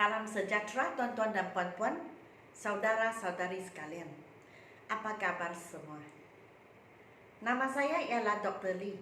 Salam sejahtera tuan-tuan dan puan-puan, saudara-saudari sekalian. Apa kabar semua? Nama saya ialah Dr. Lee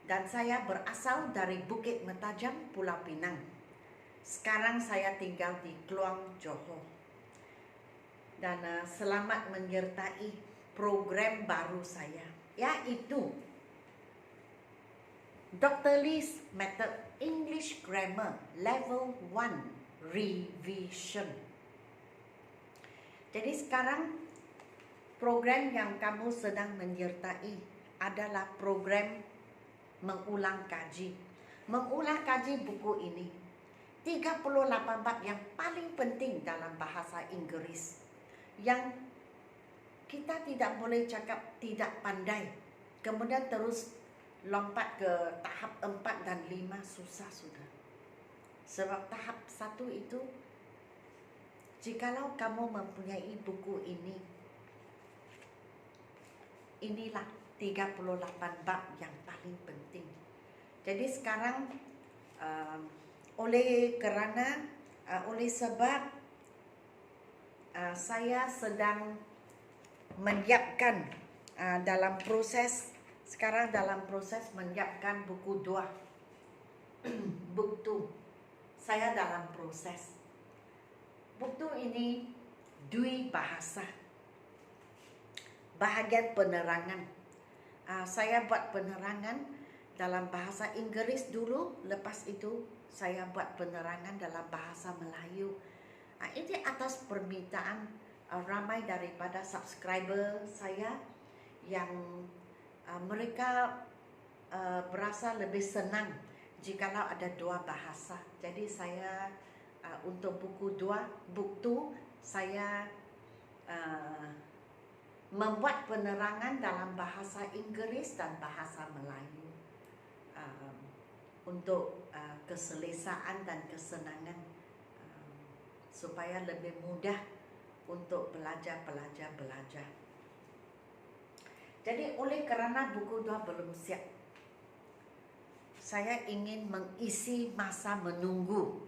dan saya berasal dari Bukit Metajam, Pulau Pinang. Sekarang saya tinggal di Kluang, Johor. Dan selamat menyertai program baru saya, yaitu Dr. Lee's Method English Grammar Level 1 Revision. Jadi sekarang program yang kamu sedang menyertai adalah program mengulang kaji. Mengulang kaji buku ini 38 bab yang paling penting dalam bahasa Inggeris, yang kita tidak boleh cakap tidak pandai kemudian terus lompat ke tahap 4 dan 5 susah sudah. Sebab tahap 1 itu, jikalau kamu mempunyai buku ini, inilah 38 bab yang paling penting. Jadi sekarang oleh sebab saya sedang menyiapkan dalam proses menyiapkan buku 2 buku saya dalam proses. Buku ini dui bahasa, bahagian penerangan. Saya buat penerangan dalam bahasa Inggeris dulu, lepas itu saya buat penerangan dalam bahasa Melayu. Ini atas permintaan ramai daripada subscriber saya yang mereka berasa lebih senang jikalau ada 2 bahasa. Jadi saya untuk buku 2 saya membuat penerangan dalam bahasa Inggeris dan bahasa Melayu untuk keselesaan dan kesenangan, supaya lebih mudah untuk pelajar-pelajar belajar. Jadi oleh kerana buku 2 belum siap, saya ingin mengisi masa menunggu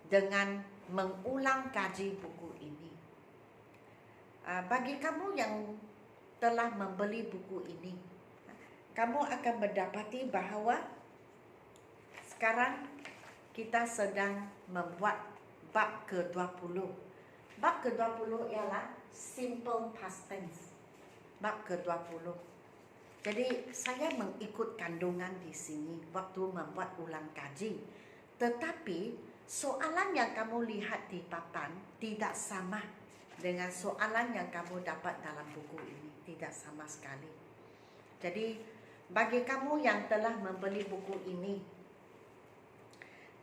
dengan mengulang kaji buku ini. Bagi kamu yang telah membeli buku ini, kamu akan mendapati bahawa sekarang kita sedang membuat bab ke-20. Bab ke-20 ialah simple past tense. Bab ke-20. Jadi saya mengikut kandungan di sini waktu membuat ulang kaji. Tetapi soalan yang kamu lihat di papan tidak sama dengan soalan yang kamu dapat dalam buku ini. Tidak sama sekali. Jadi bagi kamu yang telah membeli buku ini,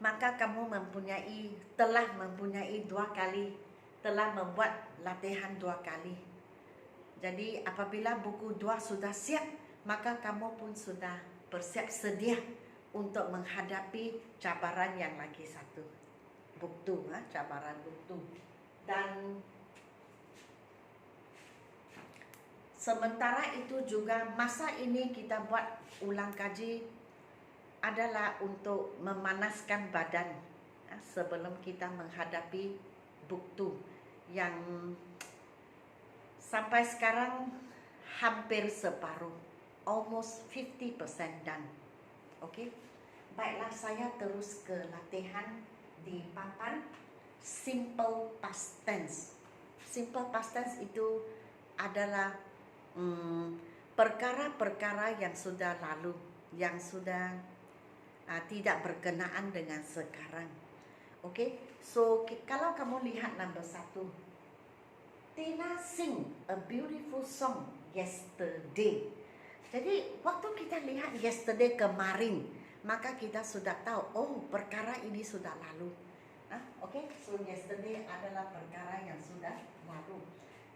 maka kamu telah mempunyai 2 kali, telah membuat latihan 2 kali. Jadi apabila buku 2 sudah siap, maka kamu pun sudah bersiap sedia untuk menghadapi cabaran yang lagi satu, buku 2, cabaran buku 2. Dan sementara itu juga masa ini kita buat ulang kaji adalah untuk memanaskan badan sebelum kita menghadapi buku yang sampai sekarang hampir separuh, almost 50% done. Okey. Baiklah, saya terus ke latihan di papan simple past tense. Simple past tense itu adalah perkara-perkara yang sudah lalu, yang sudah tidak berkenaan dengan sekarang. Okey. So kalau kamu lihat nombor 1, Tina sing a beautiful song yesterday. Jadi waktu kita lihat yesterday, kemarin, maka kita sudah tahu, oh perkara ini sudah lalu. Okey, so yesterday adalah perkara yang sudah lalu.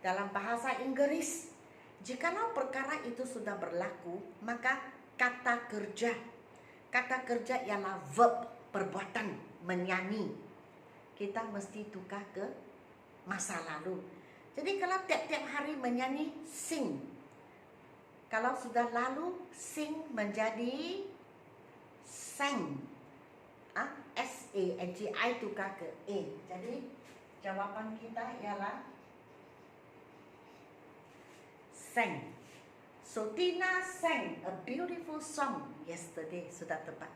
Dalam bahasa Inggeris, jikalau perkara itu sudah berlaku, maka kata kerja ialah verb, perbuatan, menyanyi. Kita mesti tukar ke masa lalu. Jadi kalau tiap-tiap hari menyanyi, sing. Kalau sudah lalu, sing menjadi sang. S S-A-N-G, I tukar ke A. Jadi jawapan kita ialah sang. So Tina sang a beautiful song yesterday. Sudah tepat.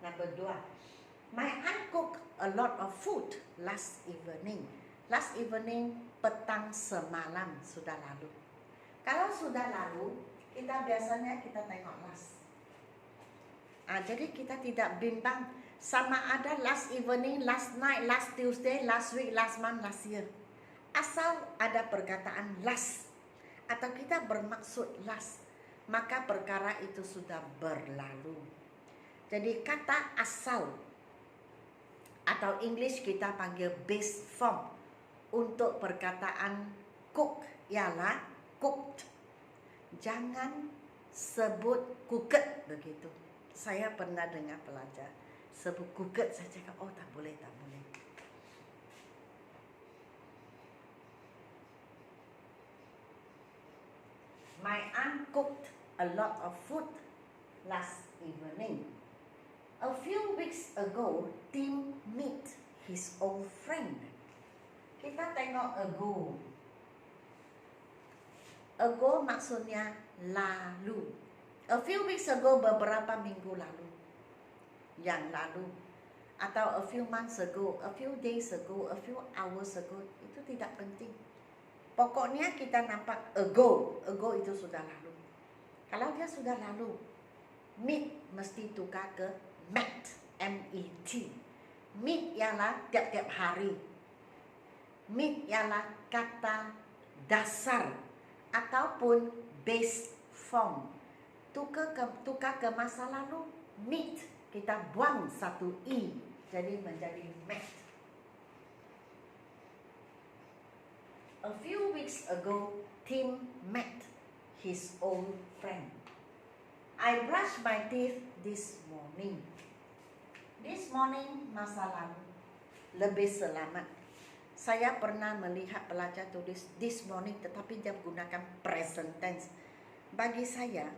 Number 2. My aunt cooked a lot of food last evening. Last evening, petang semalam, sudah lalu. Kalau sudah lalu, kita biasanya kita tengok last. Jadi kita tidak bimbang sama ada last evening, last night, last Tuesday, last week, last month, last year. Asal ada perkataan last atau kita bermaksud last, maka perkara itu sudah berlalu. Jadi kata asal atau English kita panggil base form untuk perkataan cook ialah cooked. Jangan sebut cooked begitu. Saya pernah dengar pelajar sebut cooked, saya cakap oh tak boleh, tak boleh. My aunt cooked a lot of food last evening. A few weeks ago, Tim met his old friend. Kita tengok ago. Ago maksudnya lalu. A few weeks ago, beberapa minggu lalu. Yang lalu. Atau a few months ago, a few days ago, a few hours ago. Itu tidak penting. Pokoknya kita nampak ago. Ago itu sudah lalu. Kalau dia sudah lalu, meet mesti tukar ke met. M-E-T. Meet ialah tiap-tiap hari. Meet ialah kata dasar ataupun base form. Tukar ke masa lalu, meet. Kita buang satu E, jadi menjadi met. A few weeks ago, Tim met his old friend. I brushed my teeth this morning. This morning, masa lalu. Lebih selamat. Saya pernah melihat pelajar tulis this morning, tetapi dia gunakan present tense. Bagi saya,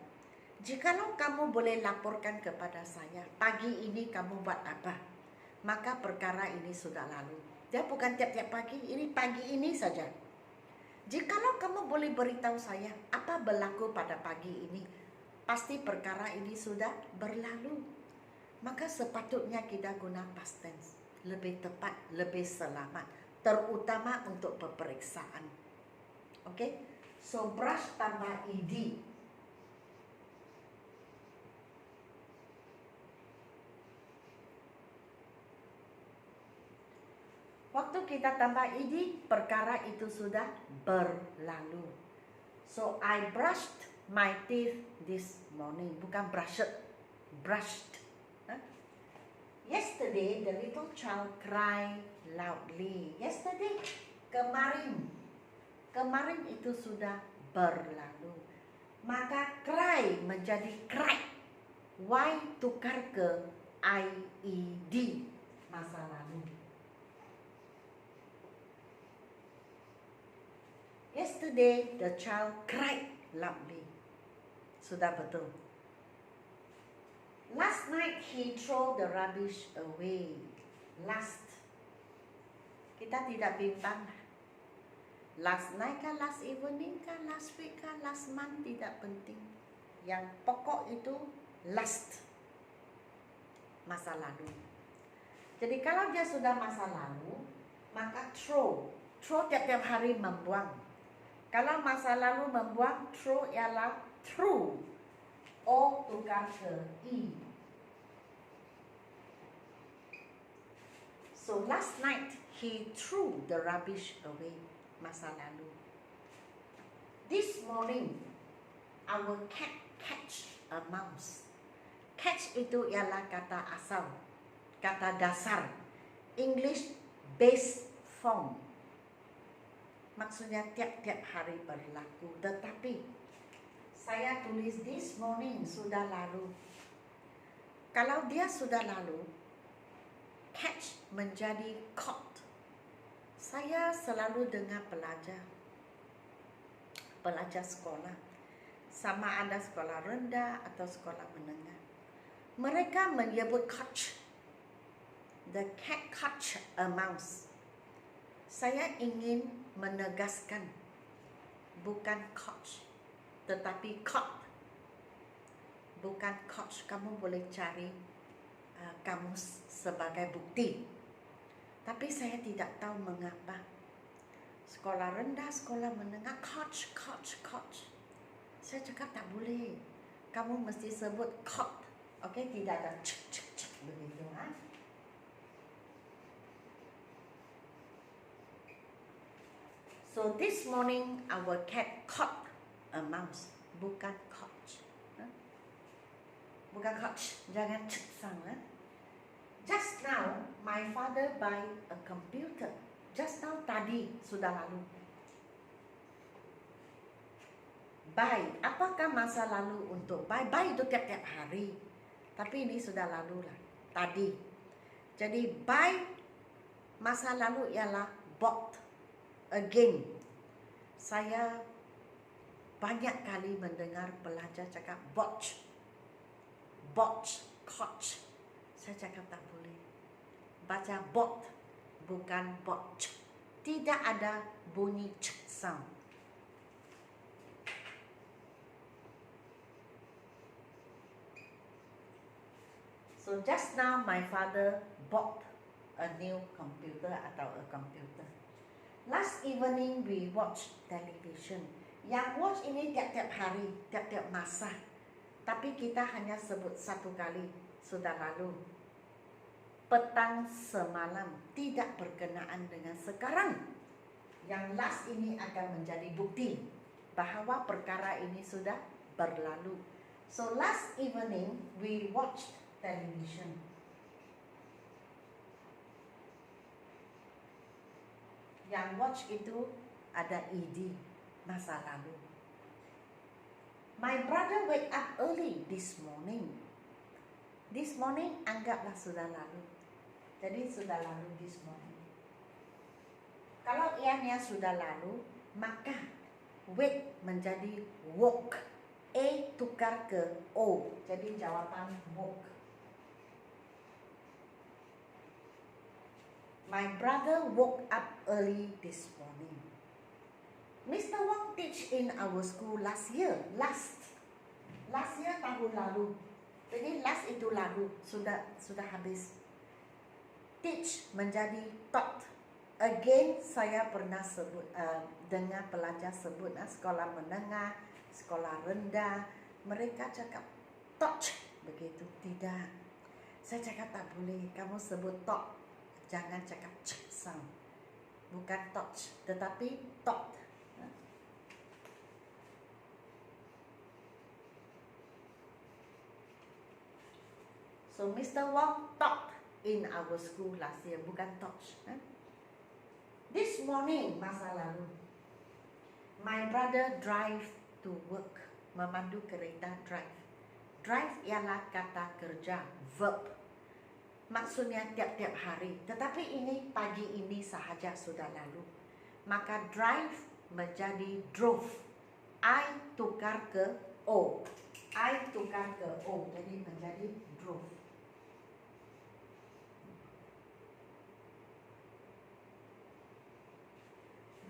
jikalau kamu boleh laporkan kepada saya, pagi ini kamu buat apa? Maka perkara ini sudah lalu. Dia bukan tiap-tiap pagi, ini pagi ini saja. Jikalau kamu boleh beritahu saya apa berlaku pada pagi ini, pasti perkara ini sudah berlalu. Maka sepatutnya kita guna past tense. Lebih tepat, lebih selamat. Terutama untuk peperiksaan. Okay? So, brush tambah ed. Waktu kita tambah ed, perkara itu sudah berlalu. So, I brushed my teeth this morning. Bukan brushed, brushed. Yesterday, the little child cried loudly. Yesterday, kemarin. Kemarin itu sudah berlalu. Maka cry menjadi cried. Y tukar ke IED, masa lalu. Yesterday, the child cried loudly. Sudah betul. Last night, he threw the rubbish away. Last. Kita tidak bimbang. Last night kah, last evening kah, last week kah, last month, tidak penting. Yang pokok itu last. Masa lalu. Jadi kalau dia sudah masa lalu, maka throw. Throw tiap-tiap hari membuang. Kalau masa lalu membuang, throw ialah threw. O tukar ke E. So last night, he threw the rubbish away. Masa lalu. This morning, our cat catch a mouse. Catch itu ialah kata asal, kata dasar. English base form. Maksudnya tiap-tiap hari berlaku. Tetapi saya tulis this morning sudah lalu. Kalau dia sudah lalu, catch menjadi caught. Saya selalu dengar pelajar sekolah, sama ada sekolah rendah atau sekolah menengah, mereka menyebut catch. The cat caught a mouse. Saya ingin menegaskan bukan caught, tetapi caught. Bukan caught. Kamu boleh cari kamus sebagai bukti. Tapi saya tidak tahu mengapa. Sekolah rendah, sekolah menengah, caught. Saya cakap tak boleh. Kamu mesti sebut caught. Okey, tidak ada cek begitu. So this morning our cat caught a mouse. Bukan caught. Bukan caught. Jangan cek sang. Just now my father buy a computer. Just now tadi sudah lalu. Buy. Apakah masa lalu untuk buy? Buy itu tiap-tiap hari. Tapi ini sudah lalu lah. Tadi. Jadi buy masa lalu ialah bought. Again. Saya banyak kali mendengar pelajar cakap bought, caught. Saya cakap tak boleh. Baca bought, bukan bought. Tidak ada bunyi ch sound. So just now my father bought a new computer atau a computer. Last evening we watch television. Yang watch ini tiap-tiap hari, tiap-tiap masa. Tapi kita hanya sebut satu kali, sudah lalu. Petang semalam tidak berkenaan dengan sekarang. Yang last ini akan menjadi bukti bahawa perkara ini sudah berlalu. So last evening we watched television. Yang watch itu ada ed, masa lalu. My brother wake up early this morning. This morning anggaplah sudah lalu. Jadi sudah lalu this morning. Kalau ianya sudah lalu, maka wake menjadi woke. A tukar ke O. Jadi jawapan woke. My brother woke up early this morning. Mr. Wong teach in our school last year. Last year tahun lalu. Jadi last itu lalu, sudah habis. Teach menjadi taught. Again saya pernah sebut dengar pelajar sebut sekolah menengah, sekolah rendah, mereka cakap taught begitu. Tidak. Saya cakap tak boleh. Kamu sebut taught. Jangan cakap cek sound. Bukan touch, tetapi taught. So Mr. Wong taught in our school last year, bukan touch. This morning, masa lalu, my brother drive to work. Memandu kereta drive. Drive ialah kata kerja, verb. Maksudnya tiap-tiap hari. Tetapi ini pagi ini sahaja sudah lalu. Maka drive menjadi drove. I tukar ke O. I tukar ke O. Jadi menjadi drove.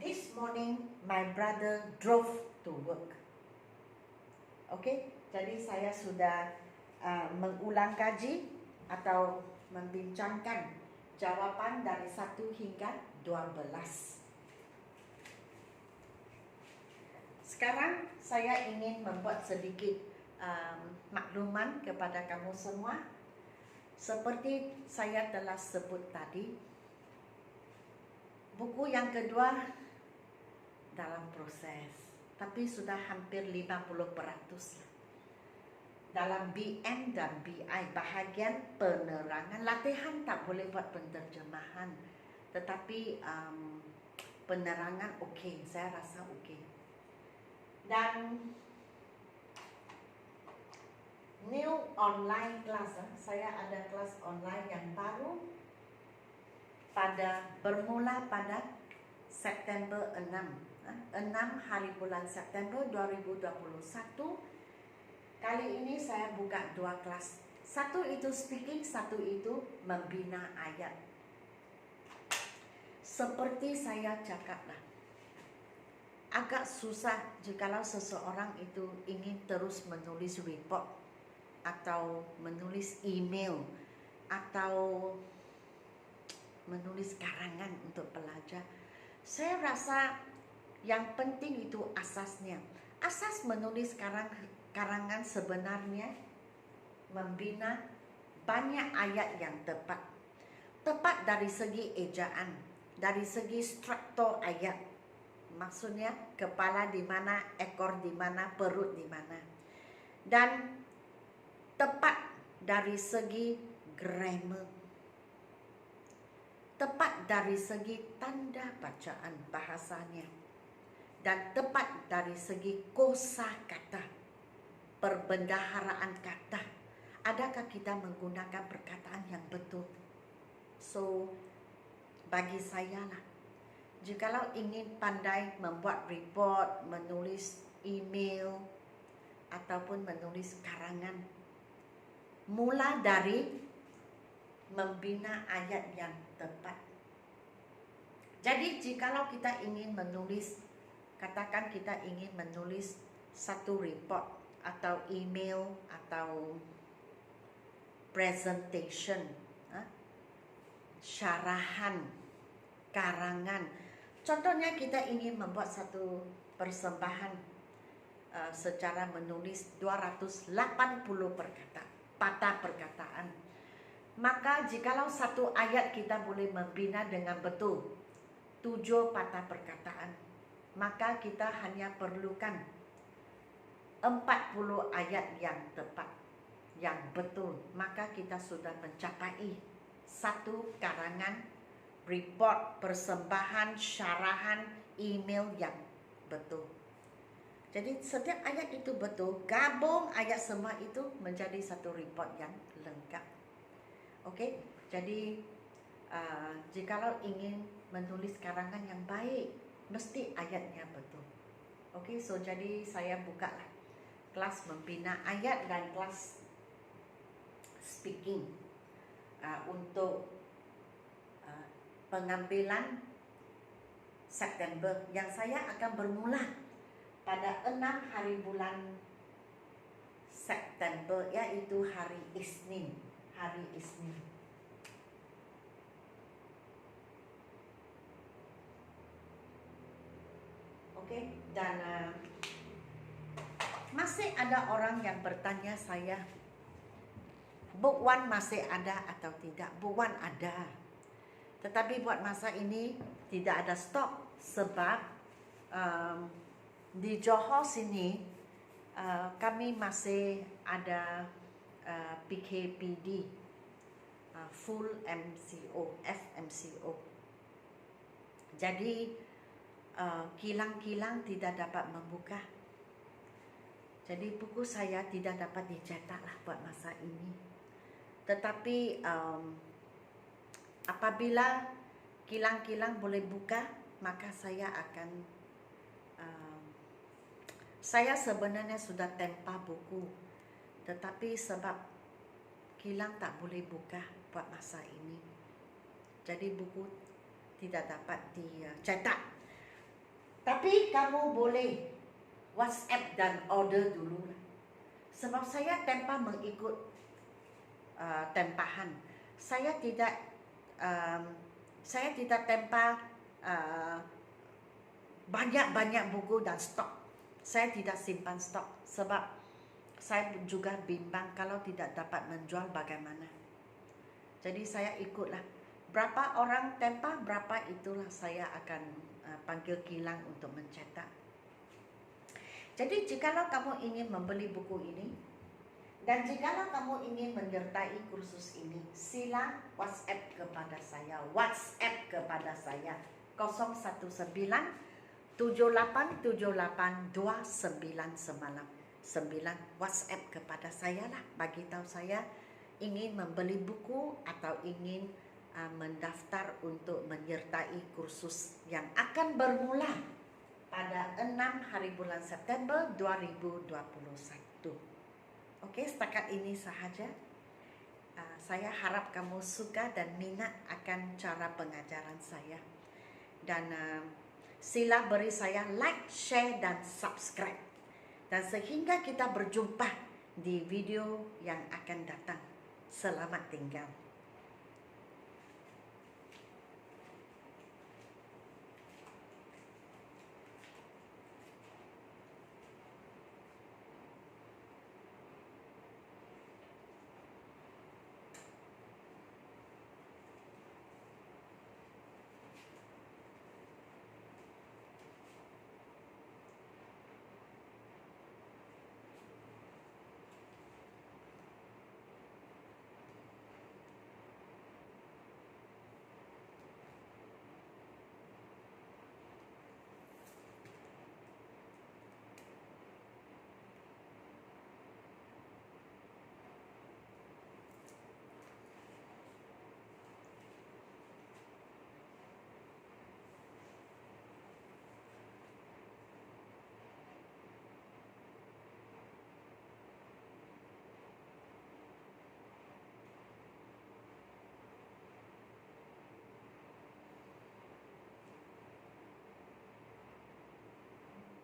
This morning my brother drove to work. Okay? Jadi saya sudah mengulang kaji atau membincangkan jawapan dari 1 hingga 12. Sekarang saya ingin membuat sedikit makluman kepada kamu semua. Seperti saya telah sebut tadi, buku yang kedua dalam proses, tapi sudah hampir 50%. Dalam BM dan BI, bahagian penerangan, latihan tak boleh buat penterjemahan, tetapi penerangan okey, saya rasa okey. Dan new online class, saya ada kelas online yang baru bermula pada September 6 hari bulan September 2021. Kali ini saya buka 2 kelas Satu itu speaking, satu itu membina ayat. Seperti saya cakaplah, agak susah jikalau seseorang itu ingin terus menulis report atau menulis email atau menulis karangan untuk pelajar. Saya rasa yang penting itu asasnya. Asas menulis karangan sebenarnya membina banyak ayat yang tepat. Tepat dari segi ejaan, dari segi struktur ayat. Maksudnya kepala di mana, ekor di mana, perut di mana. Dan tepat dari segi grammar. Tepat dari segi tanda bacaan bahasanya. Dan tepat dari segi kosakata, perbendaharaan kata. Adakah kita menggunakan perkataan yang betul? So, bagi saya lah, jikalau ingin pandai membuat report, menulis email, ataupun menulis karangan, mula dari membina ayat yang tepat. Jadi jikalau kita ingin menulis, katakan kita ingin menulis satu report atau email atau presentation, syarahan, karangan. Contohnya kita ingin membuat satu persembahan secara menulis 280 patah perkataan. Maka jikalau satu ayat kita boleh membina dengan betul 7 patah perkataan, maka kita hanya perlukan 40 ayat yang tepat, yang betul. Maka kita sudah mencapai satu karangan, report, persembahan, syarahan, email yang betul. Jadi setiap ayat itu betul, gabung ayat semua itu menjadi satu report yang lengkap. Okey, jadi jikalau ingin menulis karangan yang baik, mesti ayatnya betul. Okey, so jadi saya bukalah kelas membina ayat dan kelas speaking untuk pengambilan September yang saya akan bermula pada 6 hari bulan September, iaitu hari Isnin. Hari Isnin. Okey, dan masih ada orang yang bertanya saya, Book One masih ada atau tidak? Book One ada, tetapi buat masa ini tidak ada stok sebab di Johor sini kami masih ada PKPD, full MCO, FMCO. Jadi kilang-kilang tidak dapat membuka. Jadi buku saya tidak dapat dicetak lah buat masa ini. Tetapi apabila kilang-kilang boleh buka, maka saya akan saya sebenarnya sudah tempah buku, tetapi sebab kilang tak boleh buka buat masa ini, jadi buku tidak dapat dicetak. Tapi kamu boleh WhatsApp dan order dulu, sebab saya tempah mengikut tempahan. Saya tidak tempah banyak-banyak buku dan stok. Saya tidak simpan stok sebab saya juga bimbang kalau tidak dapat menjual bagaimana. Jadi saya ikutlah berapa orang tempah, berapa itulah saya akan panggil kilang untuk mencetak. Jadi jikalau kamu ingin membeli buku ini dan jikalau kamu ingin menyertai kursus ini, sila WhatsApp kepada saya. WhatsApp kepada saya 019787829 WhatsApp kepada saya lah, bagi tahu saya ingin membeli buku atau ingin mendaftar untuk menyertai kursus yang akan bermula pada 6 hari bulan September 2021. Okey, setakat ini sahaja. Saya harap kamu suka dan minat akan cara pengajaran saya. Dan sila beri saya like, share, dan subscribe. Dan sehingga kita berjumpa di video yang akan datang. Selamat tinggal.